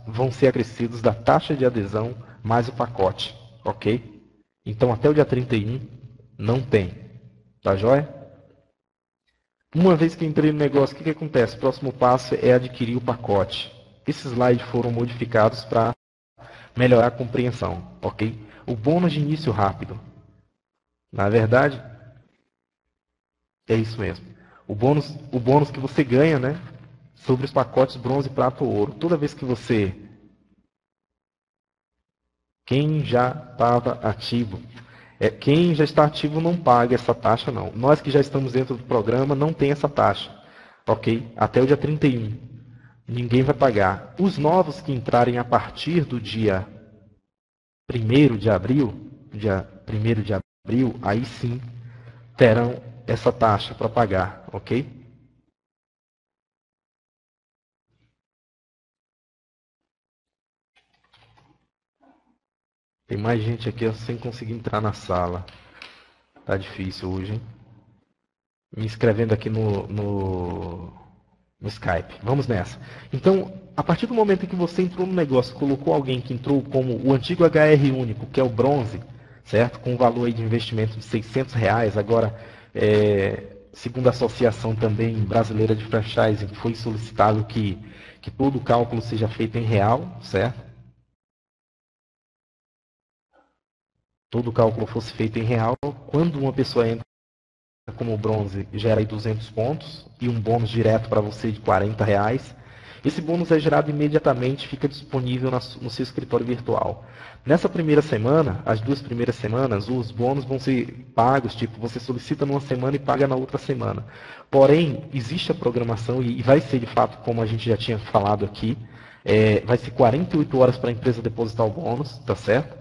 vão ser acrescidos da taxa de adesão mais o pacote, ok? Então até o dia 31 não tem, tá joia? Uma vez que eu entrei no negócio, o que acontece? O próximo passo é adquirir o pacote. Esses slides foram modificados para melhorar a compreensão, ok? O bônus de início rápido. Na verdade, é isso mesmo. O bônus que você ganha, né? Sobre os pacotes bronze, prata ou ouro. Toda vez que você... Quem já estava ativo... quem já está ativo não paga essa taxa, não. Nós que já estamos dentro do programa não tem essa taxa, ok? Até o dia 31. Ninguém vai pagar. Os novos que entrarem a partir do dia 1º de abril, aí sim terão essa taxa para pagar, ok? Tem mais gente aqui sem conseguir entrar na sala. Tá difícil hoje, hein? Me inscrevendo aqui no Skype. Vamos nessa. Então, a partir do momento em que você entrou no negócio, colocou alguém que entrou como o antigo HR único, que é o bronze, certo? Com um valor aí de investimento de R$ 600, agora, segundo a Associação também Brasileira de Franchising, foi solicitado que todo o cálculo seja feito em real, certo? Todo o cálculo fosse feito em real. Quando uma pessoa entra como bronze, gera aí 200 pontos e um bônus direto para você de R$ 40. Esse bônus é gerado imediatamente, fica disponível no seu escritório virtual. Nessa primeira semana, as 2 primeiras semanas, os bônus vão ser pagos, tipo, você solicita numa semana e paga na outra semana. Porém, existe a programação e vai ser de fato, como a gente já tinha falado aqui, vai ser 48 horas para a empresa depositar o bônus, tá certo?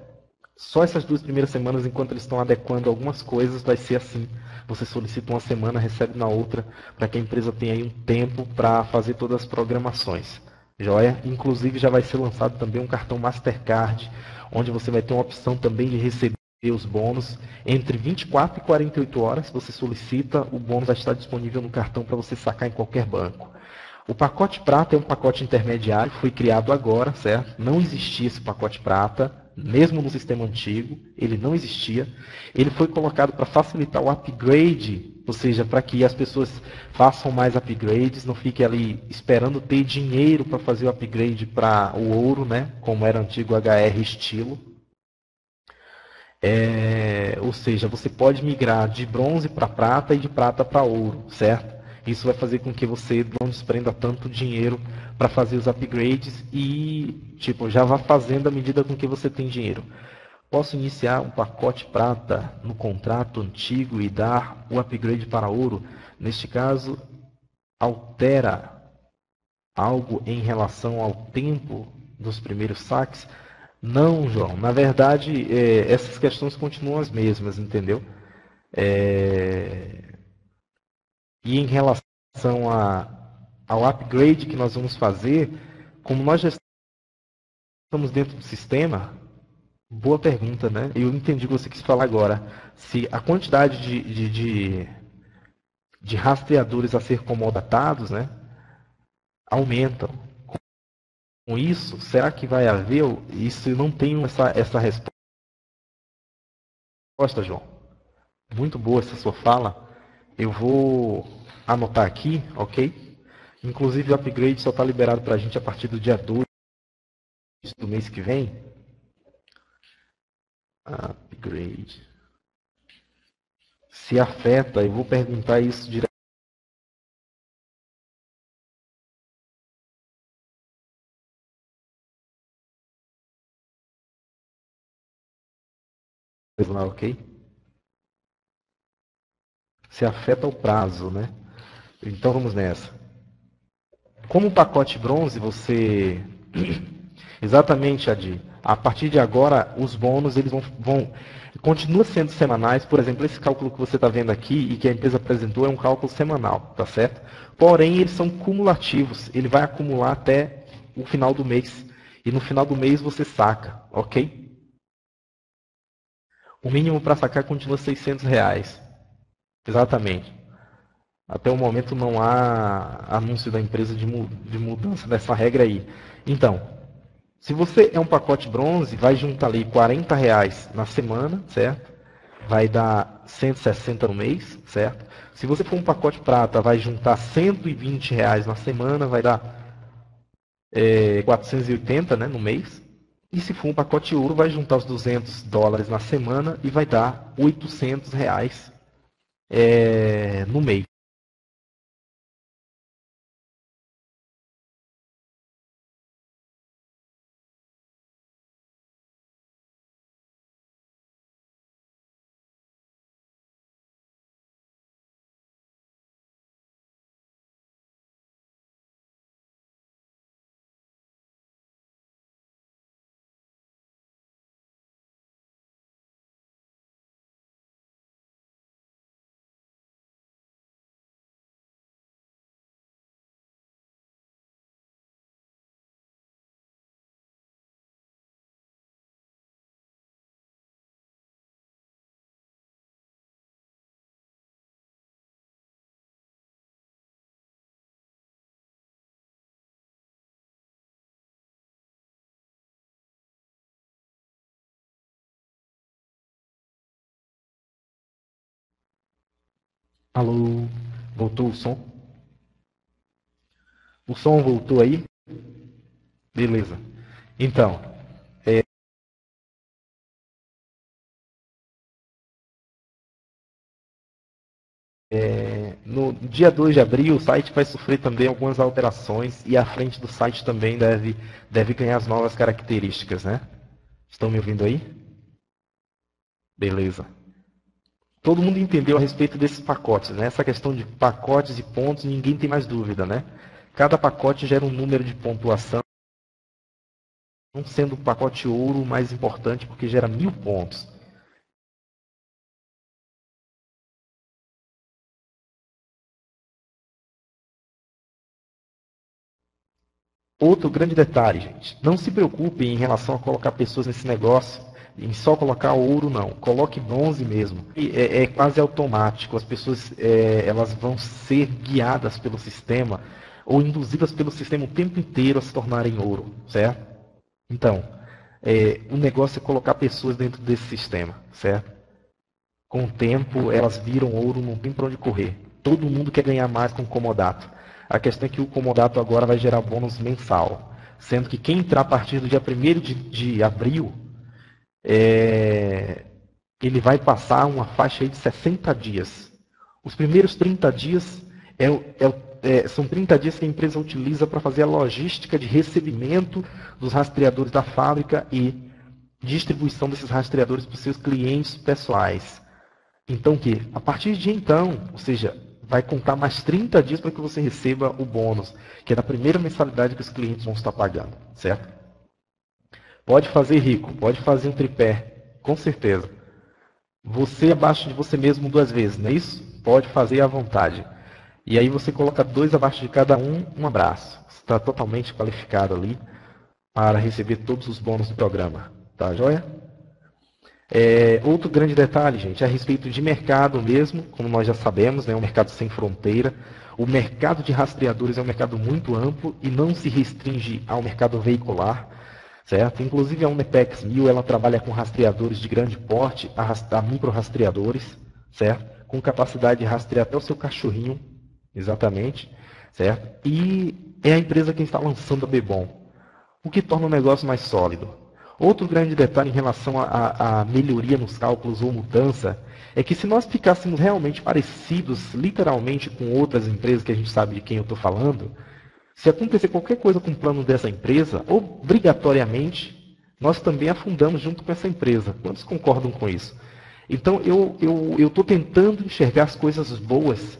Só essas 2 primeiras semanas, enquanto eles estão adequando algumas coisas, vai ser assim. Você solicita uma semana, recebe na outra, para que a empresa tenha aí um tempo para fazer todas as programações. Joia? Inclusive já vai ser lançado também um cartão Mastercard, onde você vai ter uma opção também de receber os bônus entre 24 e 48 horas. Você solicita, o bônus vai estar disponível no cartão para você sacar em qualquer banco. O pacote prata é um pacote intermediário, foi criado agora, certo? Não existia esse pacote prata, mesmo no sistema antigo, ele não existia. Ele foi colocado para facilitar o upgrade, ou seja, para que as pessoas façam mais upgrades, não fiquem ali esperando ter dinheiro para fazer o upgrade para o ouro, né? Como era o antigo HR estilo. Ou seja, você pode migrar de bronze para prata e de prata para ouro, certo? Isso vai fazer com que você não desprenda tanto dinheiro para fazer os upgrades e, tipo, já vá fazendo à medida com que você tem dinheiro. Posso iniciar um pacote prata no contrato antigo e dar o upgrade para ouro? Neste caso, altera algo em relação ao tempo dos primeiros saques? Não, João. Na verdade, essas questões continuam as mesmas, entendeu? E em relação ao upgrade que nós vamos fazer, como nós já estamos dentro do sistema, boa pergunta, né? Eu entendi o que você quis falar agora. Se a quantidade de rastreadores a ser comodatados, né, aumentam. Com isso, será que vai haver? Isso eu não tenho essa resposta, João. Muito boa essa sua fala. Eu vou anotar aqui, ok? Inclusive o upgrade só está liberado para a gente a partir do dia 2 do mês que vem. Upgrade. Se afeta, eu vou perguntar isso direto. Lá, ok? Se afeta o prazo, né? Então vamos nessa. Como o pacote bronze, você... Exatamente, Adi. A partir de agora, os bônus eles vão... Continua sendo semanais. Por exemplo, esse cálculo que você está vendo aqui e que a empresa apresentou é um cálculo semanal, tá certo? Porém, eles são cumulativos. Ele vai acumular até o final do mês. E no final do mês você saca, ok? O mínimo para sacar continua R$ 600. Exatamente. Até o momento não há anúncio da empresa de mudança dessa regra aí. Então, se você é um pacote bronze, vai juntar ali R$ 40 na semana, certo? Vai dar 160 no mês, certo? Se você for um pacote prata, vai juntar R$ 120 na semana, vai dar 480, né, no mês. E se for um pacote ouro, vai juntar os US$ 200 na semana e vai dar R$ 800 no mês. Alô, voltou o som? O som voltou aí? Beleza. Então, no dia 2 de abril, o site vai sofrer também algumas alterações e a frente do site também deve ganhar as novas características, né? Estão me ouvindo aí? Beleza. Todo mundo entendeu a respeito desses pacotes, né? Essa questão de pacotes e pontos, ninguém tem mais dúvida, né? Cada pacote gera um número de pontuação, sendo o pacote ouro o mais importante porque gera 1.000 pontos. Outro grande detalhe, gente, não se preocupem em relação a colocar pessoas nesse negócio, em só colocar ouro, não. Coloque bronze mesmo. É quase automático. As pessoas elas vão ser guiadas pelo sistema ou induzidas pelo sistema o tempo inteiro a se tornarem ouro, certo? Então, o negócio é colocar pessoas dentro desse sistema, certo? Com o tempo, elas viram ouro, não tem para onde correr. Todo mundo quer ganhar mais com o comodato. A questão é que o comodato agora vai gerar bônus mensal, sendo que quem entrar a partir do dia 1º de abril, ele vai passar uma faixa aí de 60 dias. Os primeiros 30 dias são 30 dias que a empresa utiliza para fazer a logística de recebimento dos rastreadores da fábrica e distribuição desses rastreadores para os seus clientes pessoais. Então, a partir de então, ou seja, vai contar mais 30 dias para que você receba o bônus, que é da primeira mensalidade que os clientes vão estar pagando, certo? Pode fazer rico, pode fazer um tripé, com certeza. Você abaixo de você mesmo 2 vezes, não é isso? Pode fazer à vontade. E aí você coloca 2 abaixo de cada um abraço. Você está totalmente qualificado ali para receber todos os bônus do programa. Tá, joia? Outro grande detalhe, gente, é a respeito de mercado mesmo, como nós já sabemos, é um mercado sem fronteira. O mercado de rastreadores é um mercado muito amplo e não se restringe ao mercado veicular, certo? Inclusive a Unipex 1000, ela trabalha com rastreadores de grande porte, a micro-rastreadores, certo? Com capacidade de rastrear até o seu cachorrinho, exatamente, certo? E é a empresa que está lançando a Bebom, o que torna o negócio mais sólido. Outro grande detalhe em relação à melhoria nos cálculos ou mudança é que se nós ficássemos realmente parecidos, literalmente, com outras empresas que a gente sabe de quem eu estou falando, se acontecer qualquer coisa com o plano dessa empresa, obrigatoriamente, nós também afundamos junto com essa empresa. Quantos concordam com isso? Então, eu estou tentando enxergar as coisas boas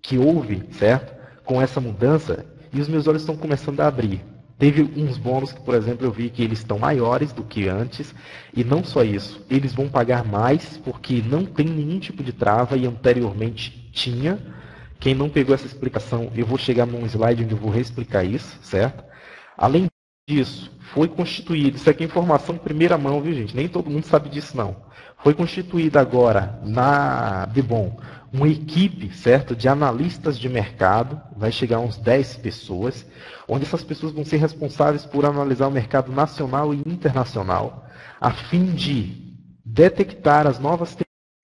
que houve, certo? Com essa mudança, e os meus olhos estão começando a abrir. Teve uns bônus que, por exemplo, eu vi que eles estão maiores do que antes. E não só isso, eles vão pagar mais porque não tem nenhum tipo de trava e anteriormente tinha. Quem não pegou essa explicação, eu vou chegar num slide onde eu vou reexplicar isso, certo? Além disso, foi constituído, isso aqui é informação em primeira mão, viu gente? Nem todo mundo sabe disso não. Foi constituída agora na Bebom uma equipe, certo, de analistas de mercado, vai chegar a uns 10 pessoas, onde essas pessoas vão ser responsáveis por analisar o mercado nacional e internacional, a fim de detectar as novas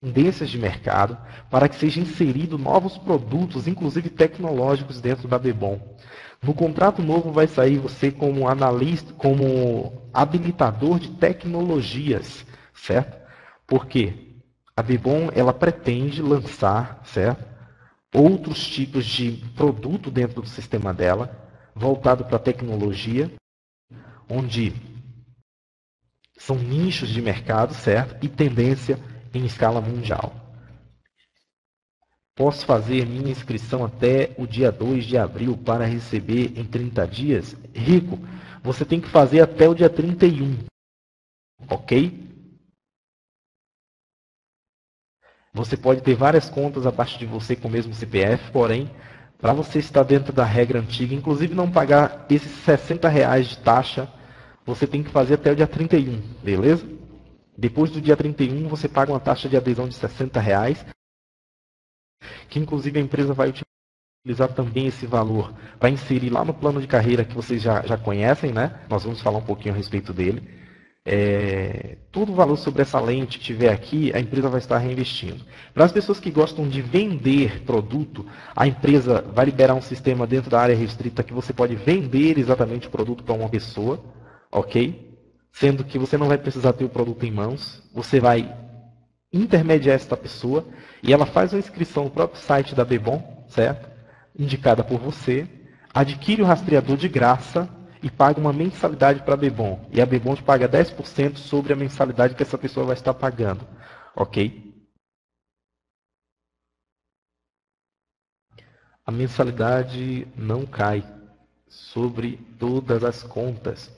tendências de mercado, para que sejam inseridos novos produtos, inclusive tecnológicos, dentro da Bebom. No contrato novo vai sair você como analista, como habilitador de tecnologias, certo? Por quê? A Bebom, ela pretende lançar, certo, outros tipos de produto dentro do sistema dela, voltado para a tecnologia, onde são nichos de mercado, certo, e tendência em escala mundial. Posso fazer minha inscrição até o dia 2 de abril para receber em 30 dias? Rico, você tem que fazer até o dia 31, ok? Você pode ter várias contas abaixo de você com o mesmo CPF, porém, para você estar dentro da regra antiga, inclusive não pagar esses R$ 60 de taxa, você tem que fazer até o dia 31, beleza? Depois do dia 31, você paga uma taxa de adesão de R$ 60, que inclusive a empresa vai utilizar também esse valor para inserir lá no plano de carreira que vocês já conhecem, né? Nós vamos falar um pouquinho a respeito dele. Todo o valor sobre essa lente que tiver aqui, a empresa vai estar reinvestindo. Para as pessoas que gostam de vender produto, a empresa vai liberar um sistema dentro da área restrita que você pode vender exatamente o produto para uma pessoa, ok? Sendo que você não vai precisar ter o produto em mãos, você vai intermediar esta pessoa e ela faz uma inscrição no próprio site da Bebom, certo? Indicada por você, adquire o rastreador de graça e paga uma mensalidade para a Bebom. E a Bebom te paga 10% sobre a mensalidade que essa pessoa vai estar pagando. Ok? A mensalidade não cai sobre todas as contas.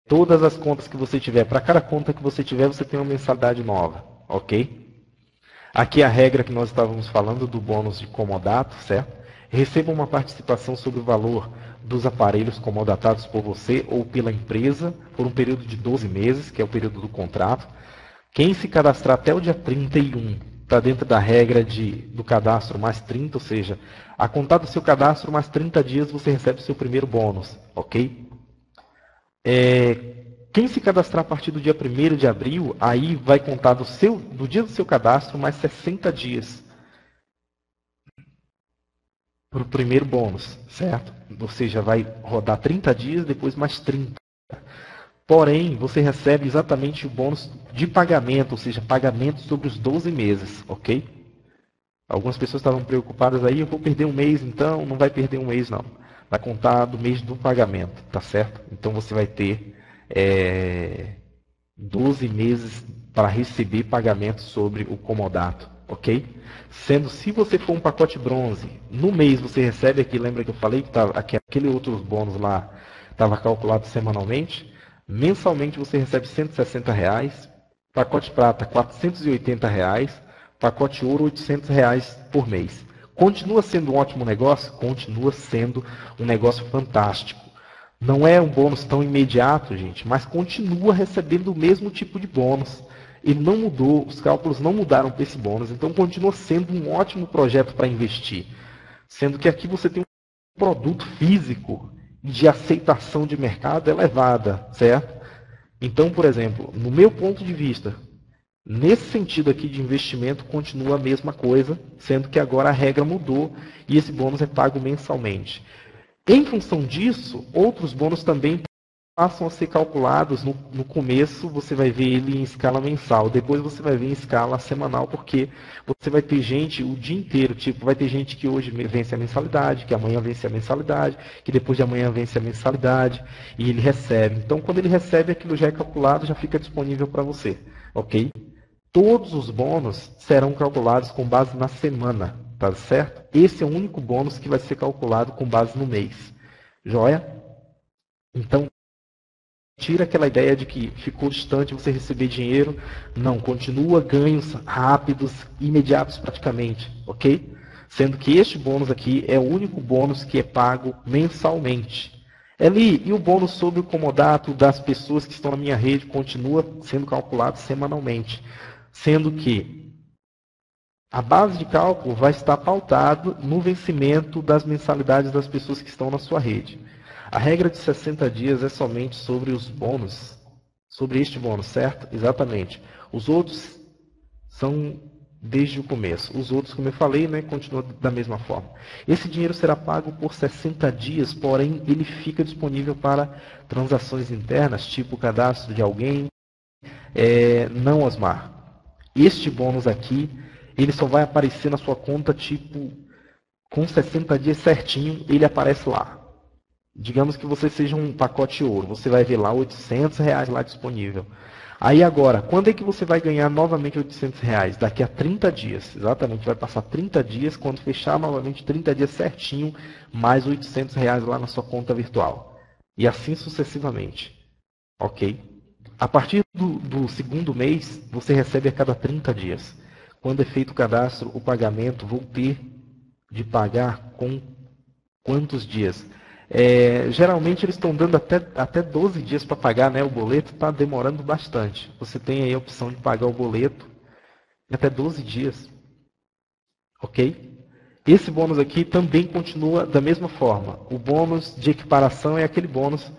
Todas as contas que você tiver, para cada conta que você tiver, você tem uma mensalidade nova. Ok? Aqui a regra que nós estávamos falando do bônus de comodato, certo? Receba uma participação sobre o valor dos aparelhos comodatados por você ou pela empresa por um período de 12 meses, que é o período do contrato. Quem se cadastrar até o dia 31 está dentro da regra do cadastro mais 30, ou seja, a contar do seu cadastro mais 30 dias você recebe o seu primeiro bônus, ok? Quem se cadastrar a partir do dia 1º de abril, aí vai contar do dia do seu cadastro mais 60 dias para o primeiro bônus, certo? Ou seja, vai rodar 30 dias, depois mais 30. Porém, você recebe exatamente o bônus de pagamento, ou seja, pagamento sobre os 12 meses, ok? Algumas pessoas estavam preocupadas aí, eu vou perder um mês então, não vai perder um mês não. Vai contar do mês do pagamento, tá certo? Então você vai ter 12 meses para receber pagamento sobre o comodato, ok? Sendo, se você for um pacote bronze, no mês você recebe aqui, lembra que eu falei que aquele outro bônus lá estava calculado semanalmente? Mensalmente você recebe R$ 160, pacote prata R$ 480, pacote ouro R$ 800 por mês. Continua sendo um ótimo negócio? Continua sendo um negócio fantástico. Não é um bônus tão imediato, gente, mas continua recebendo o mesmo tipo de bônus. Ele não mudou, os cálculos não mudaram para esse bônus, então continua sendo um ótimo projeto para investir. Sendo que aqui você tem um produto físico de aceitação de mercado elevada, certo? Então, por exemplo, no meu ponto de vista, nesse sentido aqui de investimento, continua a mesma coisa, sendo que agora a regra mudou e esse bônus é pago mensalmente. Em função disso, outros bônus também passam a ser calculados. No começo, você vai ver ele em escala mensal. Depois, você vai ver em escala semanal, porque você vai ter gente o dia inteiro. Tipo, vai ter gente que hoje vence a mensalidade, que amanhã vence a mensalidade, que depois de amanhã vence a mensalidade, e ele recebe. Então, quando ele recebe, aquilo já é calculado, já fica disponível para você. Ok? Todos os bônus serão calculados com base na semana. Tá certo? Esse é o único bônus que vai ser calculado com base no mês. Joia? Então, tira aquela ideia de que ficou distante você receber dinheiro. Não, continua ganhos rápidos, imediatos praticamente, ok? Sendo que este bônus aqui é o único bônus que é pago mensalmente. Eli, e o bônus sobre o comodato das pessoas que estão na minha rede continua sendo calculado semanalmente. Sendo que A base de cálculo vai estar pautada no vencimento das mensalidades das pessoas que estão na sua rede. A regra de 60 dias é somente sobre os bônus, sobre este bônus, certo? Exatamente. Os outros são desde o começo. Os outros, como eu falei, né, continuam da mesma forma. Esse dinheiro será pago por 60 dias, porém ele fica disponível para transações internas, tipo cadastro de alguém. Não, Osmar. Este bônus aqui, ele só vai aparecer na sua conta, tipo, com 60 dias certinho, ele aparece lá. Digamos que você seja um pacote ouro, você vai ver lá R$ 800 lá disponível. Aí agora, quando é que você vai ganhar novamente R$ 800? Daqui a 30 dias, exatamente, vai passar 30 dias, quando fechar novamente 30 dias certinho, mais R$ 800 lá na sua conta virtual. E assim sucessivamente, ok? A partir do segundo mês, você recebe a cada 30 dias. Quando é feito o cadastro, o pagamento, vou ter de pagar com quantos dias? Geralmente eles estão dando até 12 dias para pagar, né? O boleto está demorando bastante. Você tem aí a opção de pagar o boleto em até 12 dias. Ok? Esse bônus aqui também continua da mesma forma. O bônus de equiparação é aquele bônus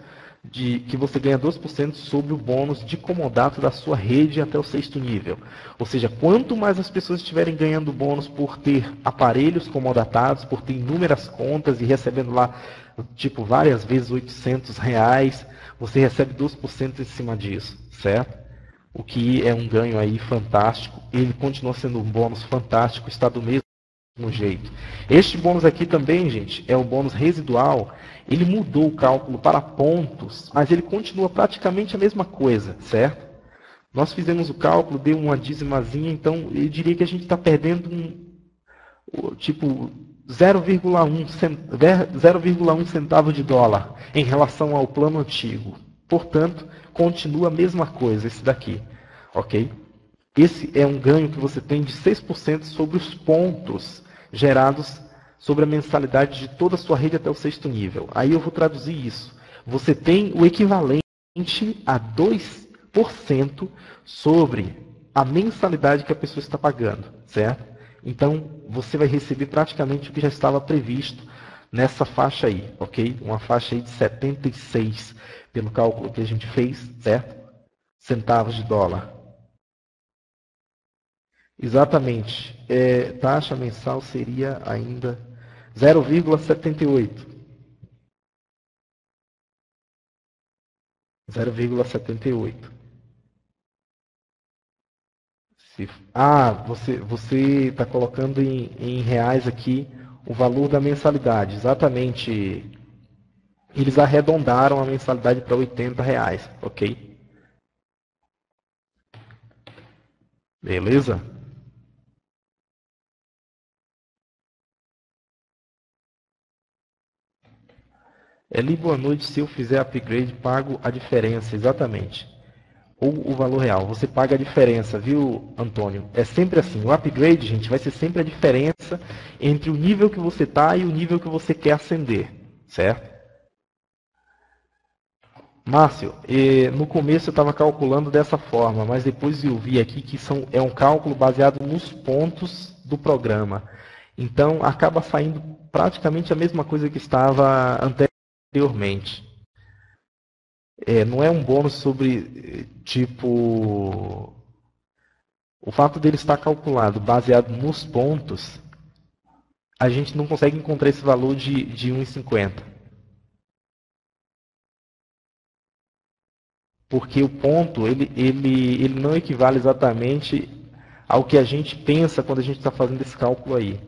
que você ganha 2% sobre o bônus de comodato da sua rede até o sexto nível. Ou seja, quanto mais as pessoas estiverem ganhando bônus por ter aparelhos comodatados, por ter inúmeras contas e recebendo lá, tipo, várias vezes R$ 800, você recebe 2% em cima disso, certo? O que é um ganho aí fantástico. Ele continua sendo um bônus fantástico, está do mesmo jeito. Este bônus aqui também, gente, é o bônus residual. Ele mudou o cálculo para pontos, mas ele continua praticamente a mesma coisa, certo? Nós fizemos o cálculo, deu uma dízimazinha, então eu diria que a gente está perdendo tipo 0,1 centavo de dólar em relação ao plano antigo. Portanto, continua a mesma coisa esse daqui, ok? Esse é um ganho que você tem de 6% sobre os pontos gerados sobre a mensalidade de toda a sua rede até o sexto nível. Aí eu vou traduzir isso. Você tem o equivalente a 2% sobre a mensalidade que a pessoa está pagando, certo? Então, você vai receber praticamente o que já estava previsto nessa faixa aí, ok? Uma faixa aí de 76, pelo cálculo que a gente fez, certo? Centavos de dólar. Exatamente. Taxa mensal seria ainda 0,78. 0,78. Você está colocando em reais aqui o valor da mensalidade. Exatamente. Eles arredondaram a mensalidade para R$ 80, ok? Beleza? Eli, boa noite. Se eu fizer upgrade, pago a diferença. Exatamente. Ou o valor real. Você paga a diferença, viu, Antônio? É sempre assim. O upgrade, gente, vai ser sempre a diferença entre o nível que você está e o nível que você quer ascender, certo? Márcio, no começo eu estava calculando dessa forma, mas depois eu vi aqui que é um cálculo baseado nos pontos do programa. Então, acaba saindo praticamente a mesma coisa que estava anteriormente. Não é um bônus sobre, tipo, o fato dele estar calculado baseado nos pontos, a gente não consegue encontrar esse valor de 1,50. Porque o ponto, ele não equivale exatamente ao que a gente pensa quando a gente está fazendo esse cálculo aí.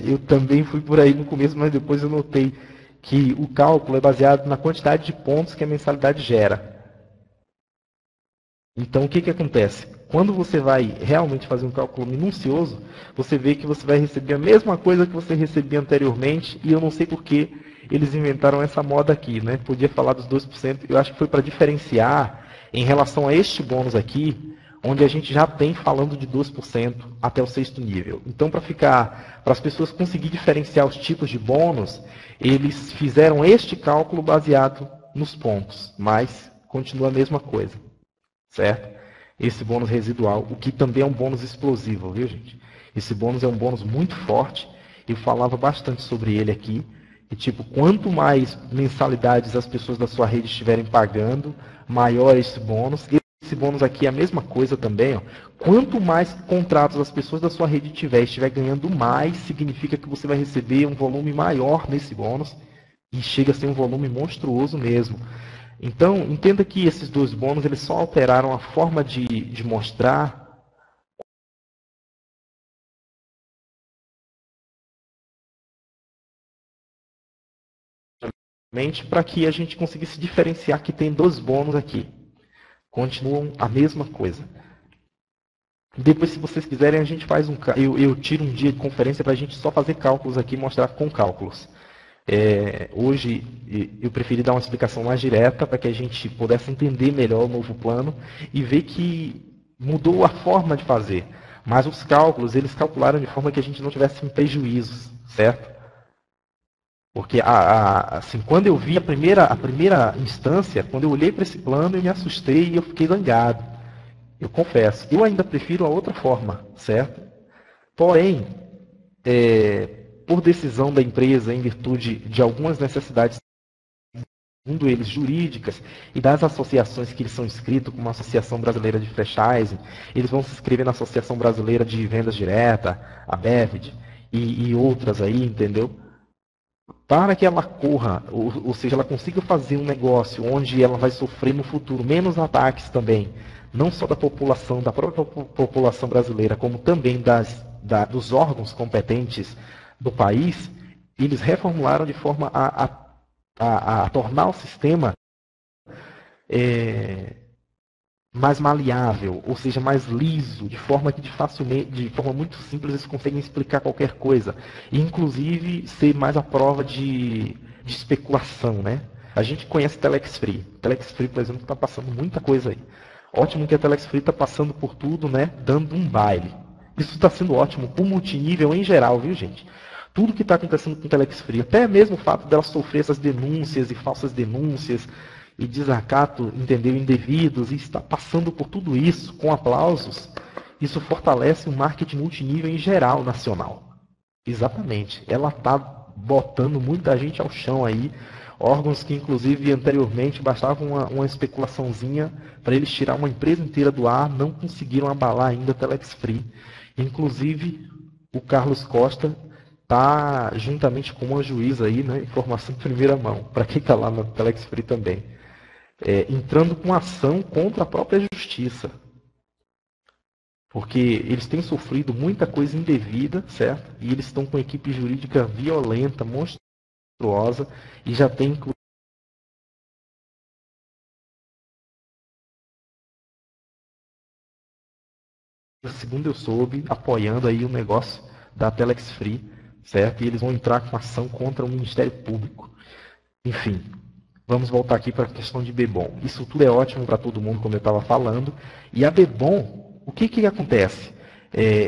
Eu também fui por aí no começo, mas depois eu notei que o cálculo é baseado na quantidade de pontos que a mensalidade gera. Então, o que, que acontece? Quando você vai realmente fazer um cálculo minucioso, você vê que você vai receber a mesma coisa que você recebia anteriormente, e eu não sei por que eles inventaram essa moda aqui, né? Podia falar dos 2%, eu acho que foi para diferenciar em relação a este bônus aqui, onde a gente já tem falando de 2% até o sexto nível. Então, para as pessoas conseguirem diferenciar os tipos de bônus, eles fizeram este cálculo baseado nos pontos, mas continua a mesma coisa. Certo? esse bônus residual, o que também é um bônus explosivo, viu, gente? Esse bônus é um bônus muito forte. Eu falava bastante sobre ele aqui. E tipo, quanto mais mensalidades as pessoas da sua rede estiverem pagando, maior é esse bônus. Esse bônus aqui é a mesma coisa também, ó. Quanto mais contratos as pessoas da sua rede estiver ganhando mais, significa que você vai receber um volume maior nesse bônus. E chega a ser um volume monstruoso mesmo. Então, entenda que esses dois bônus eles só alteraram a forma de mostrar para que a gente conseguisse diferenciar que tem dois bônus aqui. Continuam a mesma coisa. Depois, se vocês quiserem, a gente faz eu tiro um dia de conferência para a gente só fazer cálculos aqui e mostrar com cálculos. Hoje, eu preferi dar uma explicação mais direta para que a gente pudesse entender melhor o novo plano e ver que mudou a forma de fazer. Mas os cálculos, eles calcularam de forma que a gente não tivesse prejuízos, certo? Porque, assim, quando eu vi a primeira instância, quando eu olhei para esse plano, eu me assustei e eu fiquei zangado. Eu confesso. Eu ainda prefiro a outra forma, certo? Porém, por decisão da empresa, em virtude de algumas necessidades, segundo eles, jurídicas, e das associações que eles são inscritos, como a Associação Brasileira de Franchising, eles vão se inscrever na Associação Brasileira de Vendas Direta, a BEVD, e outras aí, entendeu? Para que ela corra, ou seja, ela consiga fazer um negócio onde ela vai sofrer no futuro menos ataques também, não só da população, da própria população brasileira, como também dos órgãos competentes do país, eles reformularam de forma a tornar o sistema mais maleável, ou seja, mais liso, de forma que de forma muito simples eles conseguem explicar qualquer coisa, e inclusive ser mais à prova de especulação, né? A gente conhece Telex Free. Telex Free, por exemplo, está passando muita coisa aí. Ótimo que a Telex Free está passando por tudo, né? Dando um baile. Isso está sendo ótimo para o multinível em geral, viu, gente? Tudo que está acontecendo com o Telex Free, até mesmo o fato dela sofrer essas denúncias e falsas denúncias, e desacato, entendeu, indevidos, e está passando por tudo isso com aplausos, isso fortalece o marketing multinível em geral nacional. Exatamente. Ela está botando muita gente ao chão aí, órgãos que inclusive anteriormente bastava uma especulaçãozinha para eles tirar uma empresa inteira do ar, não conseguiram abalar ainda a Telex Free. Inclusive o Carlos Costa está juntamente com uma juíza aí, né, informação de primeira mão, para quem está lá na Telex Free também. Entrando com ação contra a própria justiça. Porque eles têm sofrido muita coisa indevida, certo? E eles estão com equipe jurídica violenta, monstruosa, e já tem, segundo eu soube, apoiando aí o negócio da Telex Free, certo? E eles vão entrar com ação contra o Ministério Público. Enfim, vamos voltar aqui para a questão de Bebom. Isso tudo é ótimo para todo mundo, como eu estava falando. E a Bebom, o que acontece?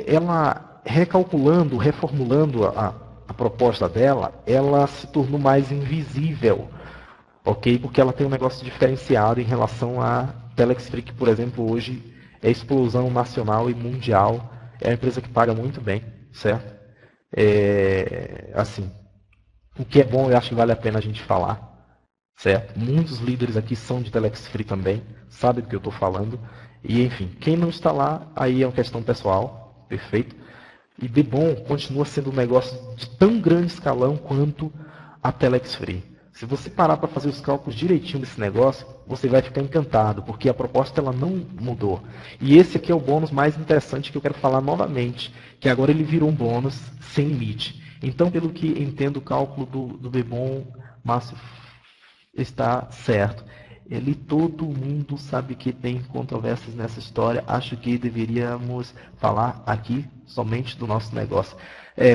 Ela, recalculando, reformulando a proposta dela, ela se tornou mais invisível, ok? Porque ela tem um negócio diferenciado em relação à Telex Free, que, por exemplo, hoje é explosão nacional e mundial. É uma empresa que paga muito bem, certo? Assim, o que é bom, eu acho que vale a pena a gente falar. Certo? Muitos líderes aqui são de Telex Free também, sabem do que eu estou falando. E, enfim, quem não está lá, aí é uma questão pessoal, perfeito. E Bebom continua sendo um negócio de tão grande escalão quanto a Telex Free. Se você parar para fazer os cálculos direitinho desse negócio, você vai ficar encantado, porque a proposta ela não mudou. E esse aqui é o bônus mais interessante que eu quero falar novamente, que agora ele virou um bônus sem limite. Então, pelo que entendo o cálculo do Bebom, Márcio, está certo. Todo mundo sabe que tem controvérsias nessa história. Acho que deveríamos falar aqui somente do nosso negócio.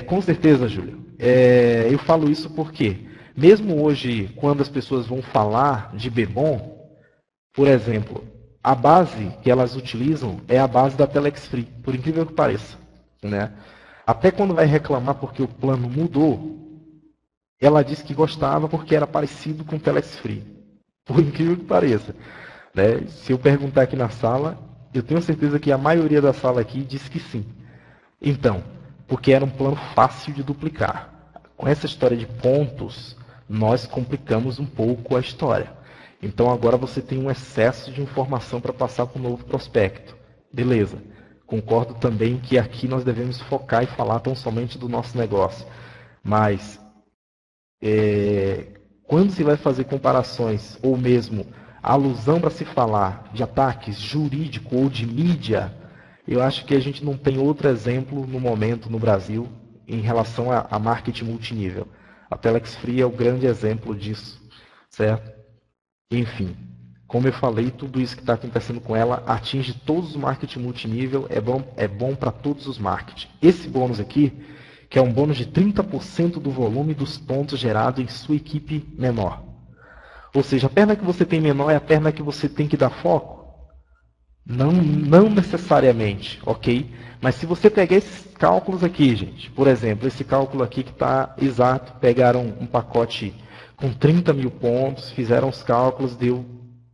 Com certeza, Júlio. Eu falo isso porque, mesmo hoje, quando as pessoas vão falar de Bebom, por exemplo, a base que elas utilizam é a base da Telex Free, por incrível que pareça, né? Até quando vai reclamar porque o plano mudou, ela disse que gostava porque era parecido com o Telex Free. Por incrível que pareça. Né? Se eu perguntar aqui na sala, Eu tenho certeza que a maioria da sala aqui disse que sim. Então, porque era um plano fácil de duplicar. Com essa história de pontos, nós complicamos um pouco a história. Então agora você tem um excesso de informação para passar para o novo prospecto. Beleza. Concordo também que aqui nós devemos focar e falar tão somente do nosso negócio. Mas quando se vai fazer comparações ou mesmo alusão para se falar de ataques jurídico ou de mídia, eu acho que a gente não tem outro exemplo no momento no Brasil em relação a marketing multinível. A Telex Free é o grande exemplo disso, certo? Enfim, como eu falei, tudo isso que está acontecendo com ela atinge todos os marketing multinível, é bom para todos os marketing. Esse bônus aqui, que é um bônus de 30% do volume dos pontos gerados em sua equipe menor. Ou seja, a perna que você tem menor é a perna que você tem que dar foco? Não necessariamente, ok? Mas se você pegar esses cálculos aqui, gente, por exemplo, esse cálculo aqui que está exato, pegaram um pacote com 30 mil pontos, fizeram os cálculos, deu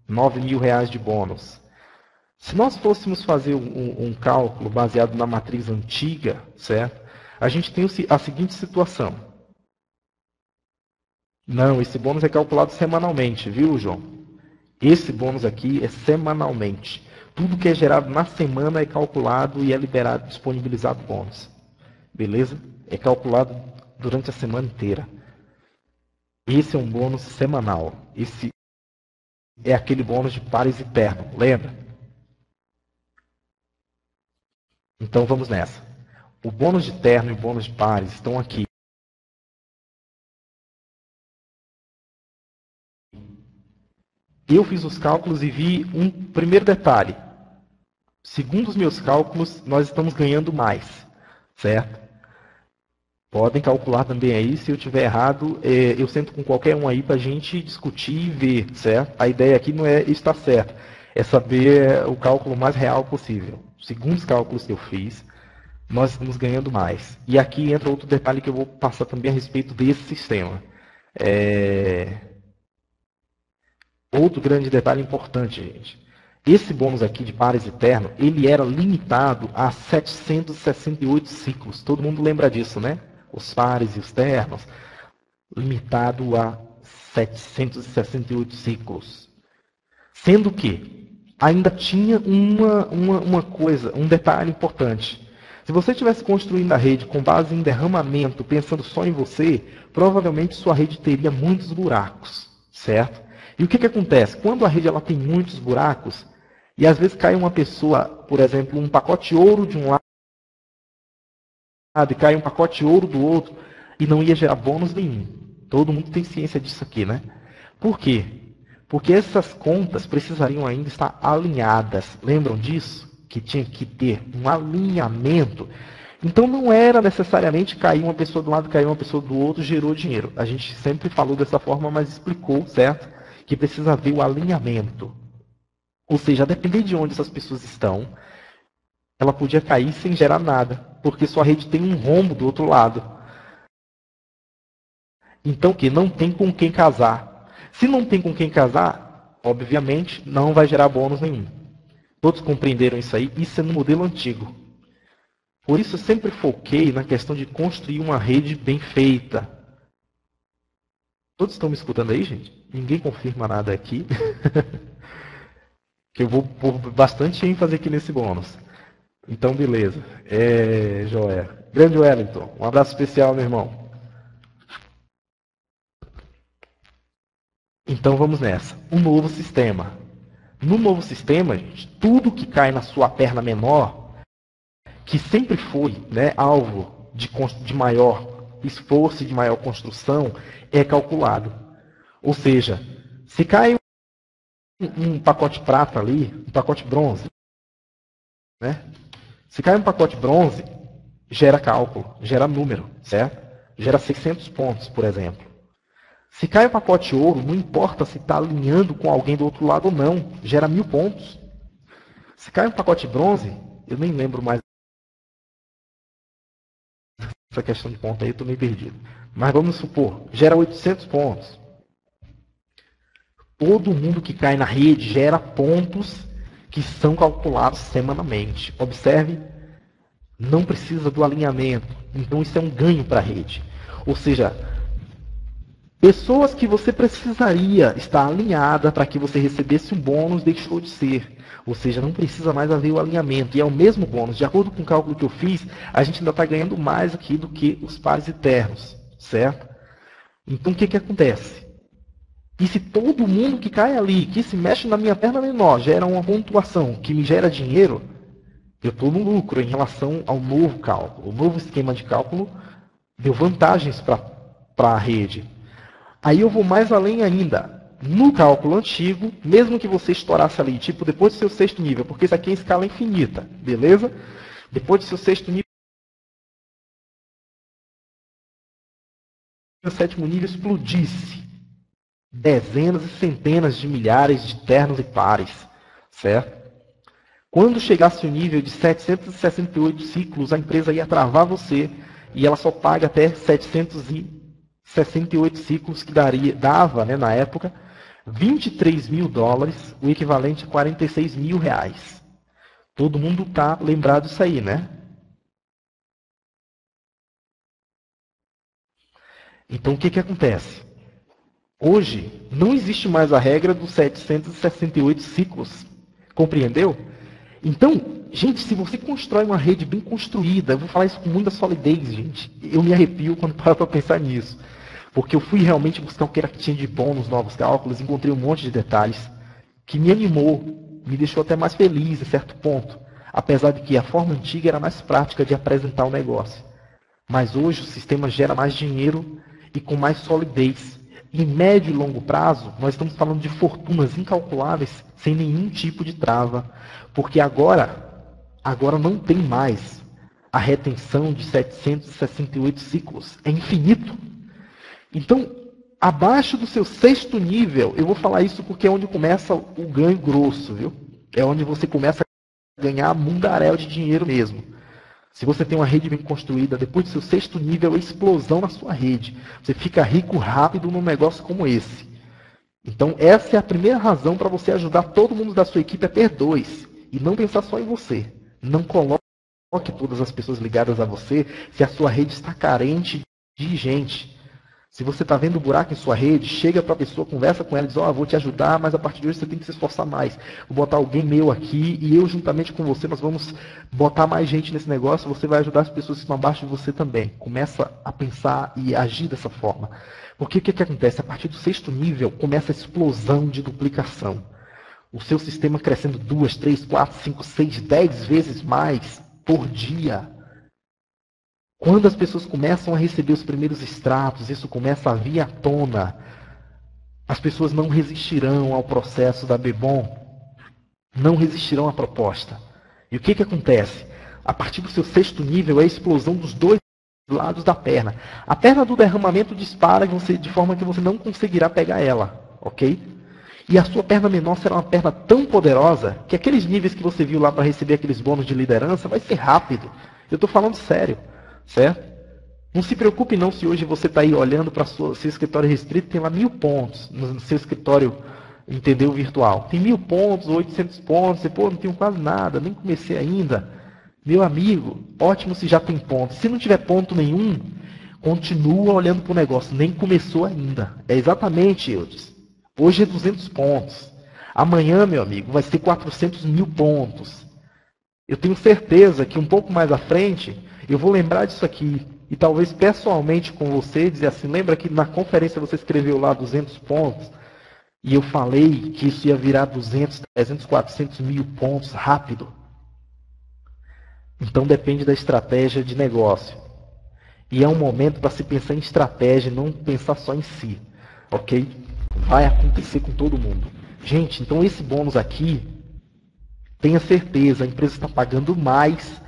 9 mil reais de bônus. Se nós fôssemos fazer um cálculo baseado na matriz antiga, certo? A gente tem a seguinte situação. Não, esse bônus é calculado semanalmente, viu, João? Esse bônus aqui é semanalmente. Tudo que é gerado na semana é calculado e é liberado, disponibilizado bônus. Beleza? É calculado durante a semana inteira. Esse é um bônus semanal. Esse é aquele bônus de pares e terno, lembra? Então vamos nessa. O bônus de terno e o bônus de pares estão aqui. Eu fiz os cálculos e vi um primeiro detalhe. Segundo os meus cálculos, nós estamos ganhando mais, certo? Podem calcular também aí, se eu tiver errado, eu sento com qualquer um aí para a gente discutir e ver, certo? A ideia aqui não é estar certo, é saber o cálculo mais real possível. Segundo os cálculos que eu fiz, nós estamos ganhando mais. E aqui entra outro detalhe que eu vou passar também a respeito desse sistema. Outro grande detalhe importante, gente. Esse bônus aqui de pares e terno, ele era limitado a 768 ciclos. Todo mundo lembra disso, né? Os pares e os ternos. Limitado a 768 ciclos. Sendo que ainda tinha uma coisa, um detalhe importante. Se você estivesse construindo a rede com base em derramamento, pensando só em você, provavelmente sua rede teria muitos buracos, certo? E o que acontece? Quando a rede ela tem muitos buracos, e às vezes cai uma pessoa, por exemplo, um pacote ouro de um lado, e cai um pacote ouro do outro, e não ia gerar bônus nenhum. Todo mundo tem ciência disso aqui, né? Por quê? Porque essas contas precisariam ainda estar alinhadas. Lembram disso? Que tinha que ter um alinhamento. Então não era necessariamente cair uma pessoa de um lado, cair uma pessoa do outro, gerou dinheiro. A gente sempre falou dessa forma, mas explicou, certo? Que precisa haver o alinhamento. Ou seja, a depender de onde essas pessoas estão, ela podia cair sem gerar nada, porque sua rede tem um rombo do outro lado. Então, que não tem com quem casar. Se não tem com quem casar, obviamente, não vai gerar bônus nenhum. Todos compreenderam isso aí? Isso é no modelo antigo. Por isso, eu sempre foquei na questão de construir uma rede bem feita. Todos estão me escutando aí, gente? Ninguém confirma nada aqui. Que eu vou pôr bastante ênfase aqui nesse bônus. Então, beleza. Joé. Grande Wellington. Um abraço especial, meu irmão. Então, vamos nessa. Um novo sistema. No novo sistema, gente, tudo que cai na sua perna menor, que sempre foi, né, alvo de maior esforço e de maior construção, é calculado. Ou seja, se cai um pacote prata ali, um pacote bronze, né? Se cai um pacote bronze, gera cálculo, gera número, certo? Gera 600 pontos, por exemplo. Se cai um pacote ouro, não importa se está alinhando com alguém do outro lado ou não, gera 1000 pontos. Se cai um pacote bronze, eu nem lembro mais essa questão de ponto aí, eu estou meio perdido. Mas vamos supor, gera 800 pontos. Todo mundo que cai na rede gera pontos que são calculados semanalmente. Observe, não precisa do alinhamento. Então isso é um ganho para a rede. Ou seja, pessoas que você precisaria estar alinhada para que você recebesse um bônus deixou de ser. Ou seja, não precisa mais haver o alinhamento. E é o mesmo bônus. De acordo com o cálculo que eu fiz, a gente ainda está ganhando mais aqui do que os pares eternos. Certo? Então o que acontece? E se todo mundo que cai ali, que se mexe na minha perna menor, gera uma pontuação que me gera dinheiro, eu estou no lucro em relação ao novo cálculo. O novo esquema de cálculo deu vantagens para a rede. Aí eu vou mais além ainda. No cálculo antigo, mesmo que você estourasse ali, tipo, depois do seu sexto nível, porque isso aqui é em escala infinita, beleza? Depois do seu sexto nível, o sétimo nível explodisse. Dezenas e centenas de milhares de ternos e pares, certo? Quando chegasse o nível de 768 ciclos, a empresa ia travar você e ela só paga até 768 ciclos, que dava, né, na época, 23 mil dólares, o equivalente a 46 mil reais. Todo mundo está lembrado disso aí, né? Então, o que acontece? Hoje, não existe mais a regra dos 768 ciclos. Compreendeu? Então, gente, se você constrói uma rede bem construída, eu vou falar isso com muita solidez, gente. Eu me arrepio quando paro para pensar nisso. Porque eu fui realmente buscar o que era que tinha de bom nos novos cálculos, encontrei um monte de detalhes que me animou, me deixou até mais feliz em certo ponto. Apesar de que a forma antiga era mais prática de apresentar o negócio. Mas hoje o sistema gera mais dinheiro e com mais solidez. Em médio e longo prazo, nós estamos falando de fortunas incalculáveis sem nenhum tipo de trava. Porque agora não tem mais a retenção de 768 ciclos. É infinito. Então, abaixo do seu sexto nível, eu vou falar isso porque é onde começa o ganho grosso, viu? É onde você começa a ganhar mundaréu de dinheiro mesmo. Se você tem uma rede bem construída, depois do seu sexto nível, é explosão na sua rede. Você fica rico rápido num negócio como esse. Então, essa é a primeira razão para você ajudar todo mundo da sua equipe a ter dois. E não pensar só em você. Não coloque todas as pessoas ligadas a você se a sua rede está carente de gente. Se você está vendo buraco em sua rede, chega para a pessoa, conversa com ela e diz, vou te ajudar, mas a partir de hoje você tem que se esforçar mais. Vou botar alguém meu aqui e eu, juntamente com você, nós vamos botar mais gente nesse negócio, você vai ajudar as pessoas que estão abaixo de você também. Começa a pensar e agir dessa forma. Porque o que acontece? A partir do sexto nível, começa a explosão de duplicação. O seu sistema crescendo 2, 3, 4, 5, 6, 10 vezes mais por dia. Quando as pessoas começam a receber os primeiros extratos, isso começa a vir à tona, as pessoas não resistirão ao processo da Bebom, não resistirão à proposta. E o que acontece? A partir do seu sexto nível, é a explosão dos dois lados da perna. A perna do derramamento dispara de forma que você não conseguirá pegar ela, ok? E a sua perna menor será uma perna tão poderosa que aqueles níveis que você viu lá para receber aqueles bônus de liderança vai ser rápido. Eu estou falando sério. Certo? Não se preocupe não se hoje você está aí olhando para seu escritório restrito, tem lá 1000 pontos no seu escritório, entendeu, virtual. Tem 1000 pontos, 800 pontos, você, não tenho quase nada, nem comecei ainda. Meu amigo, ótimo se já tem ponto. Se não tiver ponto nenhum, continua olhando para o negócio, nem começou ainda. É exatamente, Eudes. Hoje é 200 pontos. Amanhã, meu amigo, vai ser 400 mil pontos. Eu tenho certeza que um pouco mais à frente, eu vou lembrar disso aqui. E talvez pessoalmente com você, dizer assim, lembra que na conferência você escreveu lá 200 pontos? E eu falei que isso ia virar 200, 300, 400 mil pontos rápido. Então depende da estratégia de negócio. E é um momento para se pensar em estratégia e não pensar só em si. Ok? Vai acontecer com todo mundo. Gente, então esse bônus aqui, tenha certeza, a empresa está pagando mais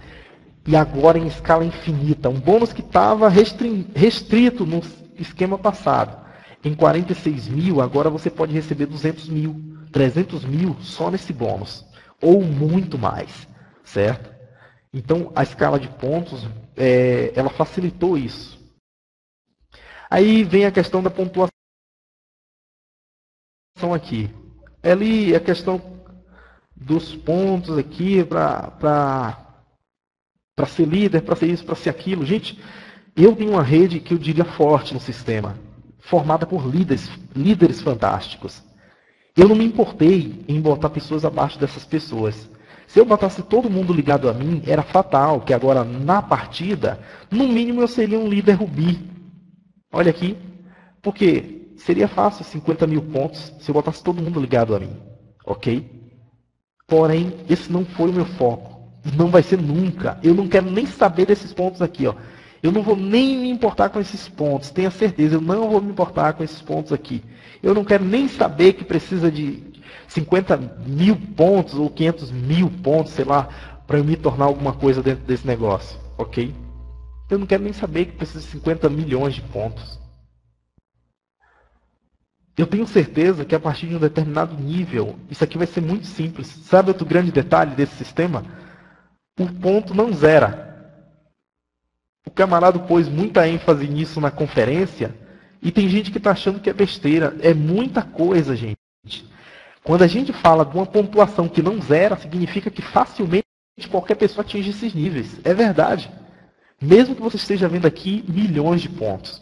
e agora em escala infinita. Um bônus que estava restrito no esquema passado. Em 46 mil, agora você pode receber 200 mil, 300 mil só nesse bônus. Ou muito mais, certo? Então, a escala de pontos, ela facilitou isso. Aí vem a questão da pontuação aqui. Ali, a questão dos pontos aqui para ser líder, para ser isso, para ser aquilo. Gente, eu tenho uma rede que eu diria forte no sistema, formada por líderes fantásticos. Eu não me importei em botar pessoas abaixo dessas pessoas. Se eu botasse todo mundo ligado a mim, era fatal, que agora na partida, no mínimo eu seria um líder rubi. Olha aqui, porque seria fácil 50 mil pontos se eu botasse todo mundo ligado a mim, ok? Porém, esse não foi o meu foco. Não vai ser nunca. Eu não quero nem saber desses pontos aqui, ó. Eu não vou nem me importar com esses pontos. Tenha certeza, eu não vou me importar com esses pontos aqui. Eu não quero nem saber que precisa de 50 mil pontos ou 500 mil pontos, sei lá, para eu me tornar alguma coisa dentro desse negócio, ok? Eu não quero nem saber que precisa de 50 milhões de pontos. Eu tenho certeza que a partir de um determinado nível, isso aqui vai ser muito simples. Sabe outro grande detalhe desse sistema? O ponto não zera. O camarada pôs muita ênfase nisso na conferência e tem gente que está achando que é besteira. É muita coisa, gente. Quando a gente fala de uma pontuação que não zera, significa que facilmente qualquer pessoa atinge esses níveis. É verdade. Mesmo que você esteja vendo aqui milhões de pontos.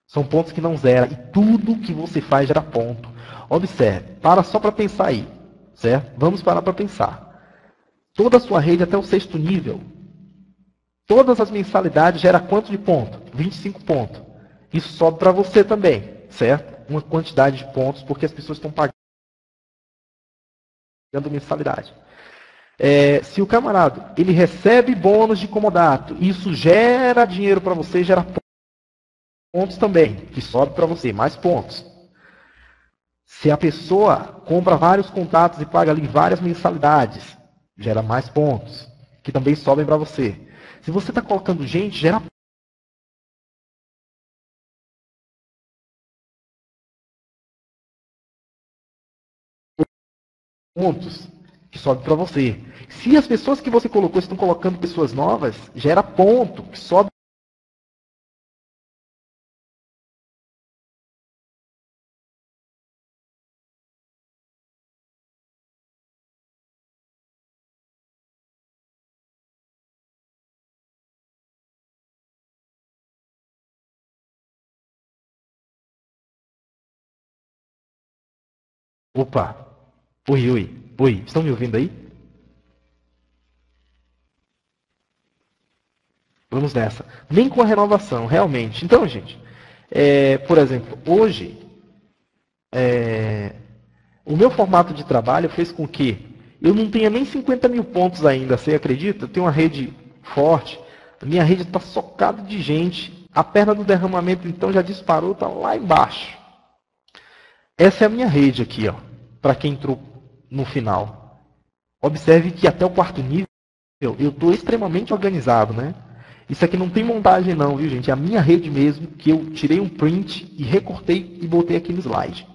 São pontos que não zeram. E tudo que você faz gera ponto. Observe. Para só para pensar aí. Certo? Vamos parar para pensar. Toda a sua rede até o 6º nível. Todas as mensalidades gera quanto de ponto? 25 pontos. Isso sobe para você também. Certo? Uma quantidade de pontos porque as pessoas estão pagando mensalidade. Se o camarada ele recebe bônus de comodato, isso gera dinheiro para você, gera pontos também, que sobe para você, mais pontos. Se a pessoa compra vários contatos e paga ali várias mensalidades, gera mais pontos, que também sobem para você. Se você está colocando gente, gera pontos, que sobe para você. Se as pessoas que você colocou estão colocando pessoas novas, gera ponto, que sobe. Opa! Oi, oi, oi, estão me ouvindo aí? Vamos nessa. Nem com a renovação, realmente. Então, gente, por exemplo, hoje, o meu formato de trabalho fez com que eu não tenha nem 50 mil pontos ainda, você acredita? Eu tenho uma rede forte, a minha rede está socada de gente, a perna do derramamento então já disparou, está lá embaixo. Essa é a minha rede aqui, ó, para quem entrou no final. Observe que até o 4º nível eu estou extremamente organizado, né? Isso aqui não tem montagem não, viu gente? É a minha rede mesmo, que eu tirei um print e recortei e botei aqui no slide.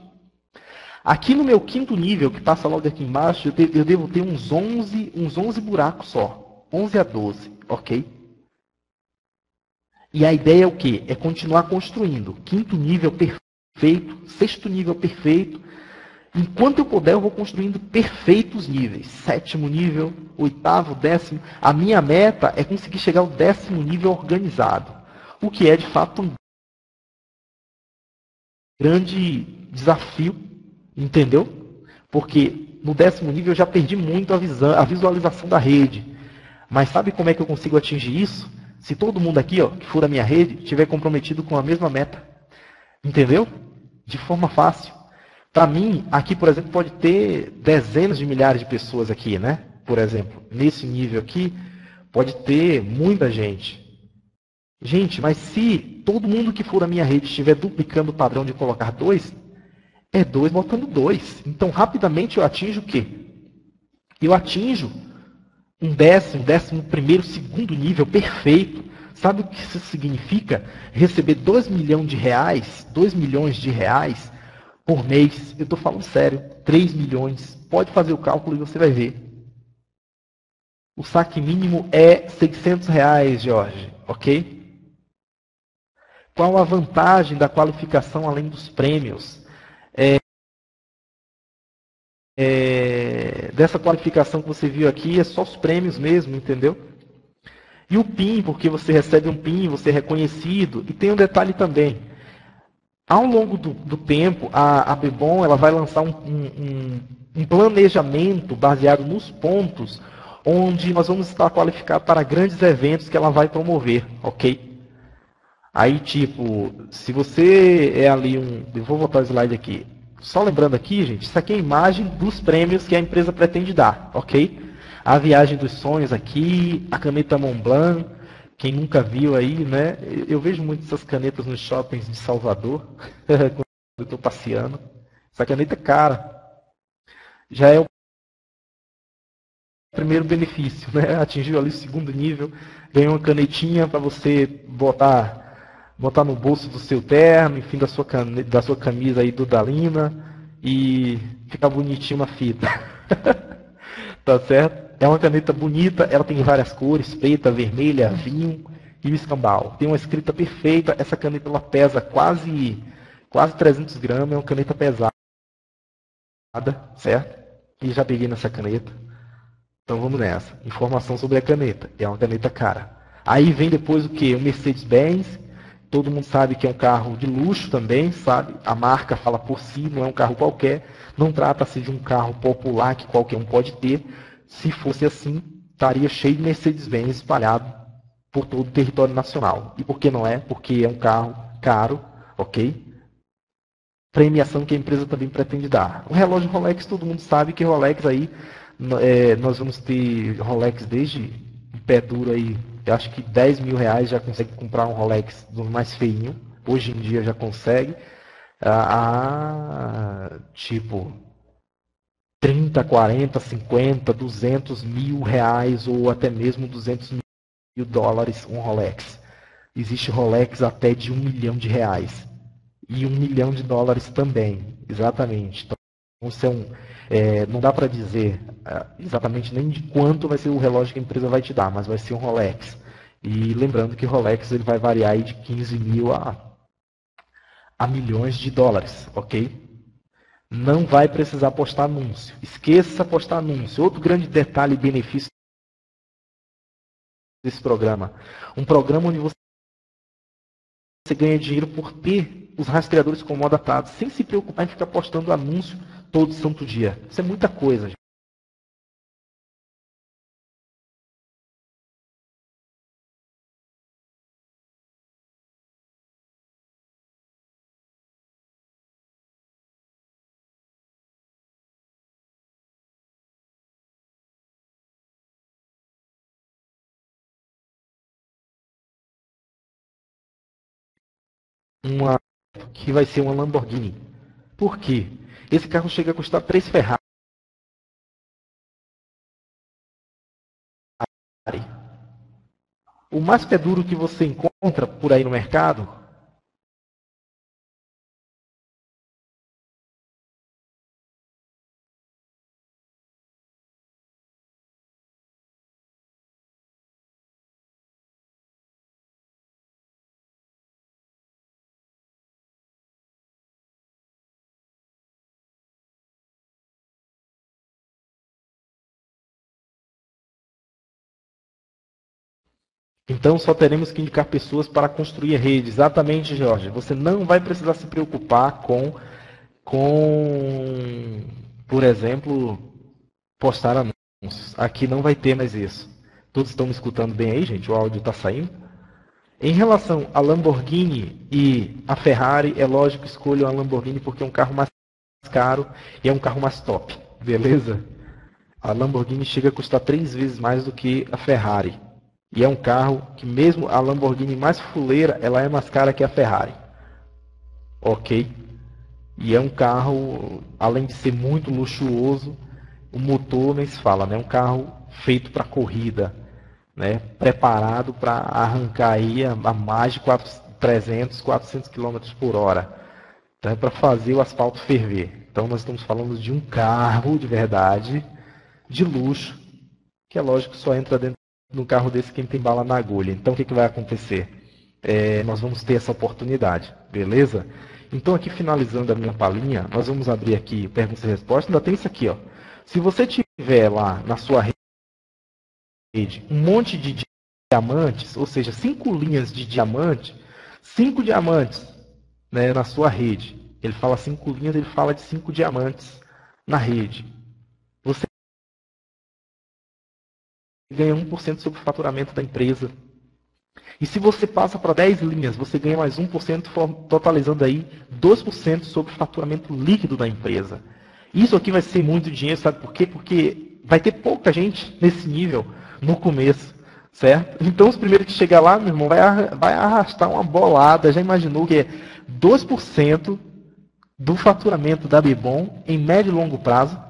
Aqui no meu 5º nível, que passa logo aqui embaixo, eu devo ter uns 11 buracos só. 11 a 12, ok? E a ideia é o quê? É continuar construindo. 5º nível perfeito, 6º nível perfeito. Enquanto eu puder, eu vou construindo perfeitos níveis. 7º nível, 8º, 10º. A minha meta é conseguir chegar ao 10º nível organizado. O que é, de fato, um grande desafio, entendeu? Porque no 10º nível eu já perdi muito a visualização da rede. Mas sabe como é que eu consigo atingir isso? Se todo mundo aqui, ó, que for da minha rede, estiver comprometido com a mesma meta. Entendeu? De forma fácil. Para mim, aqui, por exemplo, pode ter dezenas de milhares de pessoas aqui, né? Por exemplo, nesse nível aqui, pode ter muita gente. Gente, mas se todo mundo que for da minha rede estiver duplicando o padrão de colocar 2, é 2 botando 2. Então, rapidamente eu atinjo o quê? Eu atinjo um 11º, 2º nível perfeito. Sabe o que isso significa? Receber 2 milhões de reais, 2 milhões de reais por mês. Eu estou falando sério, 3 milhões. Pode fazer o cálculo e você vai ver. O saque mínimo é 600 reais, Jorge, ok? Qual a vantagem da qualificação além dos prêmios? dessa qualificação que você viu aqui é só os prêmios mesmo, entendeu? E o PIN, porque você recebe um PIN, você é reconhecido. E tem um detalhe também. Ao longo do tempo, a Bebom ela vai lançar um planejamento baseado nos pontos, onde nós vamos estar qualificados para grandes eventos que ela vai promover, ok? Aí, tipo, se você é ali eu vou voltar o slide aqui. Só lembrando aqui, gente, isso aqui é a imagem dos prêmios que a empresa pretende dar, ok? A viagem dos sonhos aqui, a caneta Montblanc, quem nunca viu aí, né? Eu vejo muito essas canetas nos shoppings de Salvador, quando eu estou passeando. Essa caneta é cara. Já é o primeiro benefício, né? Atingiu ali o segundo nível, ganhou uma canetinha para você botar no bolso do seu terno, enfim, da sua camisa aí do Dalina e ficar bonitinho na fita. Tá certo? É uma caneta bonita, ela tem várias cores, preta, vermelha, vinho e o escambau. Tem uma escrita perfeita, essa caneta ela pesa quase 300 gramas, é uma caneta pesada, certo? E já peguei nessa caneta. Então vamos nessa. Informação sobre a caneta. É uma caneta cara. Aí vem depois o que? O Mercedes-Benz. Todo mundo sabe que é um carro de luxo também, sabe? A marca fala por si, não é um carro qualquer. Não trata-se de um carro popular que qualquer um pode ter. Se fosse assim, estaria cheio de Mercedes-Benz espalhado por todo o território nacional. E por que não é? Porque é um carro caro, ok? Premiação que a empresa também pretende dar. O relógio Rolex, todo mundo sabe que Rolex aí, nós vamos ter Rolex desde pé duro aí, eu acho que 10 mil reais já consegue comprar um Rolex do mais feinho. Hoje em dia já consegue. Tipo, 30, 40, 50, 200 mil reais ou até mesmo 200 mil dólares um Rolex. Existe Rolex até de 1 milhão de reais. E 1 milhão de dólares também, exatamente. Então, não dá para dizer exatamente nem de quanto vai ser o relógio que a empresa vai te dar, mas vai ser um Rolex. E lembrando que o Rolex ele vai variar aí de 15 mil a milhões de dólares, ok? Não vai precisar postar anúncio. Esqueça postar anúncio. Outro grande detalhe e benefício desse programa. Um programa onde você ganha dinheiro por ter os rastreadores como adaptados, sem se preocupar em ficar postando anúncio todo santo dia. Isso é muita coisa, gente. Uma que vai ser uma Lamborghini. Por quê? Esse carro chega a custar 3 Ferrari. O mais pé duro que você encontra por aí no mercado então, só teremos que indicar pessoas para construir a rede. Exatamente, Jorge. Você não vai precisar se preocupar por exemplo, postar anúncios. Aqui não vai ter mais isso. Todos estão me escutando bem aí, gente? O áudio está saindo? Em relação a Lamborghini e a Ferrari, é lógico que escolho a Lamborghini porque é um carro mais caro e é um carro mais top. Beleza? A Lamborghini chega a custar 3 vezes mais do que a Ferrari. E é um carro que mesmo a Lamborghini mais fuleira, ela é mais cara que a Ferrari. Ok? E é um carro, além de ser muito luxuoso, o motor nem se fala, né? Um carro feito para corrida, né? Preparado para arrancar aí a mais de 300, 400 km por hora. Então é para fazer o asfalto ferver. Então nós estamos falando de um carro de verdade, de luxo, que é lógico que só entra dentro de um carro desse quem tem bala na agulha. Então o que vai acontecer? Nós vamos ter essa oportunidade, beleza? Então aqui finalizando a minha palhinha, nós vamos abrir aqui perguntas e respostas. Ainda tem isso aqui, ó. Se você tiver lá na sua rede um monte de diamantes, ou seja, 5 linhas de diamante, 5 diamantes, né, na sua rede. Ele fala 5 linhas, ele fala de 5 diamantes na rede. Você ganha 1% sobre o faturamento da empresa. E se você passa para 10 linhas, você ganha mais 1%, totalizando aí 2% sobre o faturamento líquido da empresa. Isso aqui vai ser muito dinheiro, sabe por quê? Porque vai ter pouca gente nesse nível no começo, certo? Então os primeiros que chegar lá, meu irmão, vai arrastar uma bolada. Já imaginou que é 2% do faturamento da Bebom em médio e longo prazo?